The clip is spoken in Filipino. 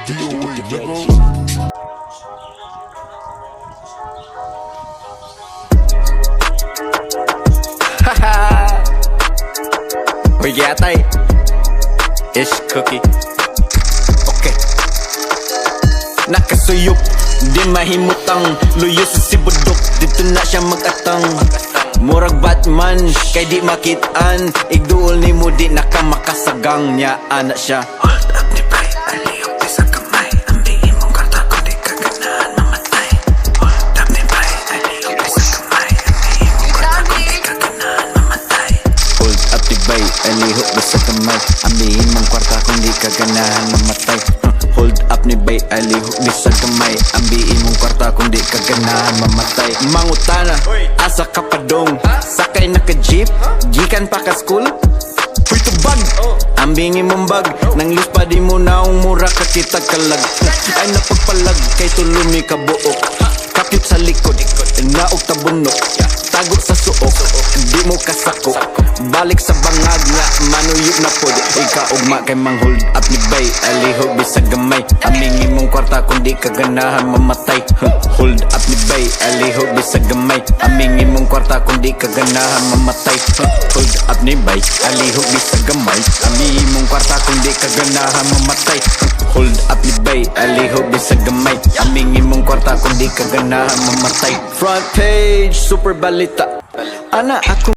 DOA, nigga. Uy, yatay Ish cookie. Okay. Nakasuyok, di mahimutang luyo sa sibudok. Dito na siya mag-atang murag Batman, kay di makitaan. Igduol ni mo di nakamakasagang niya. Anak siya hold up ni bay, aliyok di sa kamay. Ambihin mong karta kung di ka ganahan mamatay. Hold up ni bay, aliyok di sa kamay. Ambihin mong karta kung di ka ganahan mamatay. Hold up ni bay, aliyok di sa kamay. Ambihin mong karta kung di ka ganahan mamatay. Hold up ni bay, alihok di sa gamay. Ambiin mong kwarta kung di ka ganahan mamatay. Mangutana, asa ka pa dong? Sakay na ka jeep, gikan pa ka school. Uy tubag, ambingin mong bag. Nang lus pa di mo naong mura ka kita kalag. Ay napagpalag kay tulumi ka buok. Kapit sa likod, naog tabunok. Tago sa suok, di mo kasako. Balik sa bangag nga, manuyok na pod. Ikaw ugma kay mang hold up ni bay, alihog di sa gamay. Amingin mong kwarta kung di ka ganahan mamatay. Hold up ni bay, alihog di sa gamay. Amingin mong kwarta kung di ka ganahan mamatay. Hold up ni bay, alihog di sa gamay. Amingin mong kwarta kung di ka ganahan mamatay. Hold up ni bay, alihog di sa gamay. Amingin mong kwarta kung di ka ganahan mamatay. Front page, super balita. Ana ako